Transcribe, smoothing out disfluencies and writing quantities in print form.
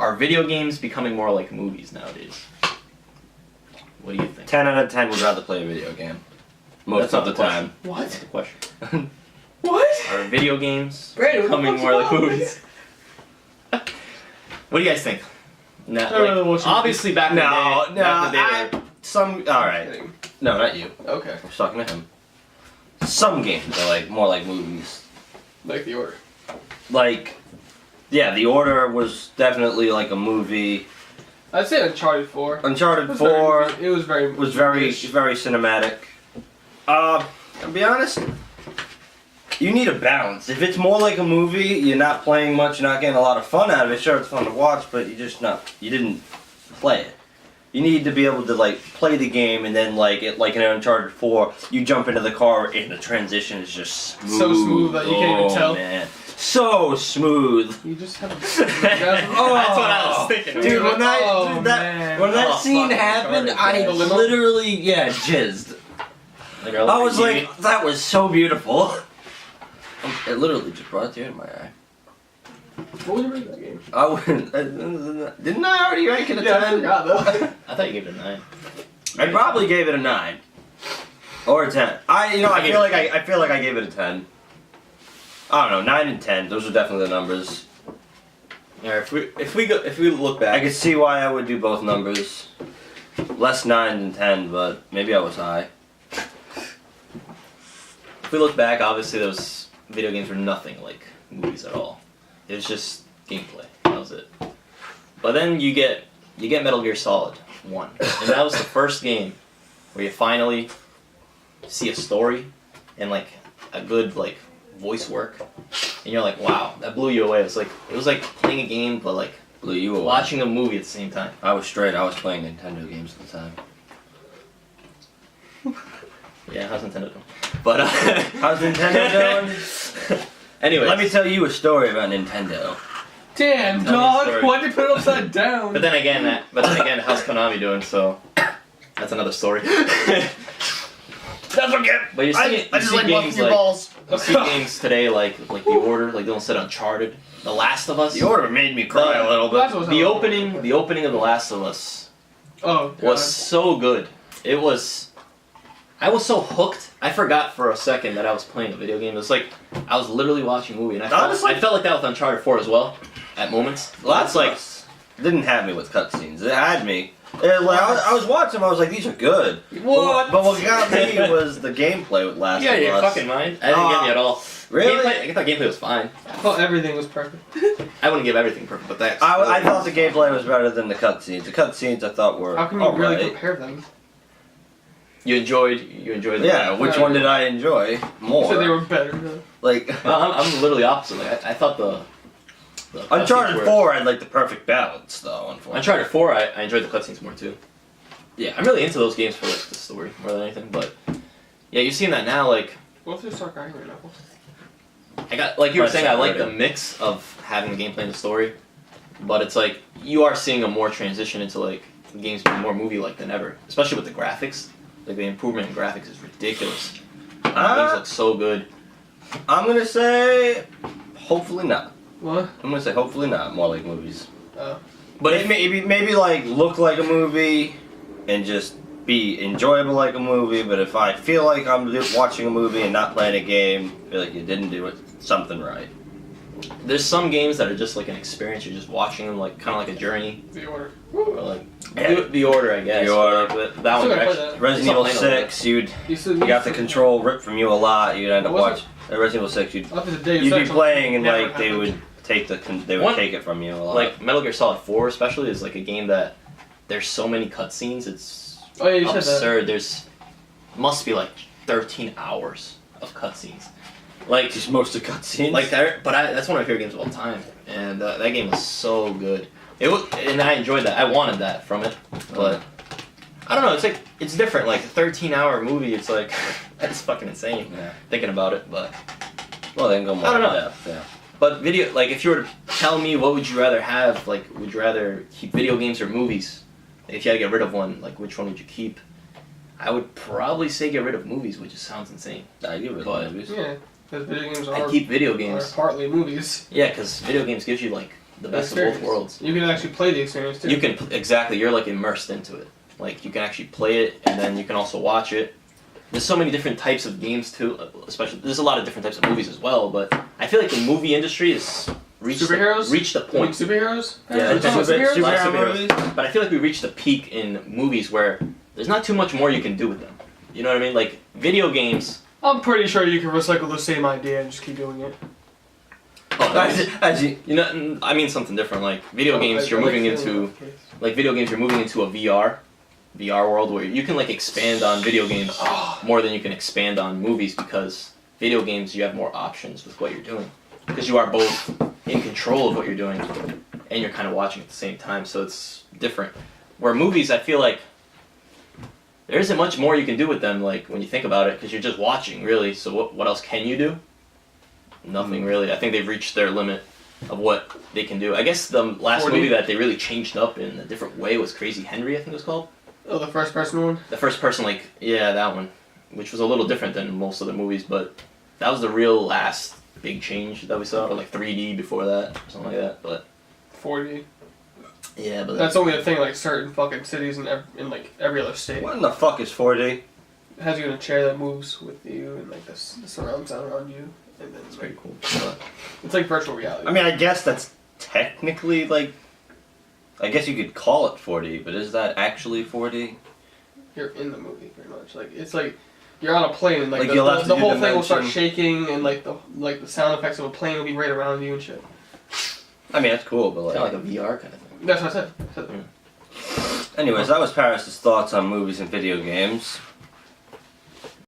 Are video games becoming more like movies nowadays? What do you think? 10 out of 10 would rather play a video game. Most of the time. What? That's the question. What? Are video games Brandon, becoming more like movies? What do you guys think? Obviously back in the day. Alright. No, not you. Okay. I was talking to him. Some games are like more like movies. Like The Order. Like, yeah, The Order was definitely like a movie. I'd say Uncharted 4. Uncharted 4 it was very cinematic. I'll be honest, you need a balance. If it's more like a movie, you're not playing much, you're not getting a lot of fun out of it. Sure, it's fun to watch, but you didn't play it. You need to be able to like play the game, and then like in Uncharted 4, you jump into the car and the transition is just smooth. So smooth that you can't even tell. Man. So smooth. You just have That's what I was thinking. Dude, when that scene happened, I literally, jizzed. I was like, that was so beautiful. It literally just brought a tear to my eye. What was your rating that game? I wouldn't. Didn't I already rank it a 10? I forgot though. I thought you gave it a 9. I probably gave it a 9 or a 10. I feel like I gave it a 10. I don't know, 9 and 10. Those are definitely the numbers. Yeah, if we look back, I could see why I would do both numbers. Less 9 than 10, but maybe I was high. If we look back, obviously those video games were nothing like movies at all. It was just gameplay. That was it. But then you get Metal Gear Solid 1, and that was the first game where you finally see a story and like a good like voice work, and you're like, wow, that blew you away. It was like playing a game, but like blew you away. Watching a movie at the same time. I was straight. I was playing Nintendo games at the time. Yeah, how's Nintendo doing? But how's Nintendo doing? Anyway, let me tell you a story about Nintendo. Damn, dog! Why'd you put it upside down? But then again, how's Konami doing? So that's another story. Don't forget. But you see games like balls. You see games today like The Order, like they don't said Uncharted, The Last of Us. The Order made me cry a little bit. The opening of The Last of Us was so good. I was so hooked. I forgot for a second that I was playing a video game. It was like I was literally watching a movie, and I felt like that with Uncharted 4 as well, at moments. Last of Us didn't have me with cutscenes. It had me. I was watching them, I was like, these are good. What? But what got me was the gameplay with Last of Us. Yeah, your fucking mind. I didn't get me at all. Really? I thought gameplay was fine. I thought everything was perfect. I wouldn't give everything perfect, but that's... I thought the gameplay was better than the cutscenes. The cutscenes I thought were How can you really compare them? You enjoyed them? Yeah, which one did I enjoy more? You said they were better, though. Like... I'm literally opposite. Like, I thought the Uncharted 4 had like the perfect balance, though, unfortunately. Uncharted 4, I enjoyed the cutscenes more, too. Yeah, I'm really into those games for like the story more than anything, but... Yeah, you're seeing that now, like... What if they start crying right now? I got, like you were saying, I like the mix of having the gameplay and the story, but it's like, you are seeing a more transition into like, games being more movie-like than ever, especially with the graphics. Like, the improvement in graphics is ridiculous. Games look so good. I'm gonna say, hopefully not. What? I'm gonna say hopefully not, more like movies. But it maybe like look like a movie and just be enjoyable like a movie, but if I feel like I'm watching a movie and not playing a game, I feel like you didn't do something right. There's some games that are just like an experience, you're just watching them like kind of like a journey. The Order. Or like, The Order, I guess. The Order. Like, that one actually, Resident Evil 6, you got the control ripped from you a lot, you'd end up watching. Resident Evil 6, you'd be playing and like they would take it from you a lot. Like Metal Gear Solid 4 especially is like a game that there's so many cutscenes, it's absurd. There's must be like 13 hours of cutscenes. Like just most of cutscenes. Like that, but that's one of my favorite games of all time, and that game was so good. And I enjoyed that. I wanted that from it, but I don't know. It's like it's different. Like a 13-hour movie, it's like that's fucking insane. Yeah. Thinking about it, but well, then go more. I don't know. Depth, yeah. But video, like if you were to tell me what would you rather have, like would you rather keep video games or movies? If you had to get rid of one, like which one would you keep? I would probably say get rid of movies, which just sounds insane. I get rid of movies. Yeah, because video games I keep video games. Are partly movies. Yeah, because video games gives you like the best of both experience. worlds. You can actually play the experience too. You can exactly. You're like immersed into it. Like you can actually play it, and then you can also watch it. There's so many different types of games too. Especially there's a lot of different types of movies as well. But I feel like the movie industry is reached Superheroes? the point. Superheroes? Yeah, Are you talking about superheroes? superheroes? Superhero movies. But I feel like we reached the peak in movies where there's not too much more you can do with them. You know what I mean? Like video games. I'm pretty sure you can recycle the same idea and just keep doing it. You know, I mean something different. Like video games, you're moving into video games. You're moving into a VR world where you can like expand on video games more than you can expand on movies because video games you have more options with what you're doing because you are both in control of what you're doing and you're kind of watching at the same time. So it's different. Where movies, I feel like there isn't much more you can do with them. Like when you think about it, because you're just watching really. So what else can you do? Nothing really. I think they've reached their limit of what they can do. I guess the last 4D? movie that they really changed up in a different way was Crazy Henry, I think it was called. Oh, the first person one? The first person, like, yeah, that one. Which was a little different than most of the movies, but that was the real last big change that we saw. Or like 3D before that, or something like that, but... 4D. Yeah, but... That's only a thing like certain fucking cities in like every other state. What in the fuck is 4D? It has you in a chair that moves with you and like the surround sound around you. And then It's pretty cool. it's like virtual reality. I mean, I guess that's technically like. I guess you could call it 4D, but is that actually 4D? You're in the movie pretty much. Like it's like you're on a plane and like, You'll have to the do whole thing will start dimension. shaking and like the sound effects of a plane will be right around you and shit. I mean, that's cool, but Kind like. of like a VR kind of thing. That's what I said. Anyways, that was Paris's thoughts on movies and video games.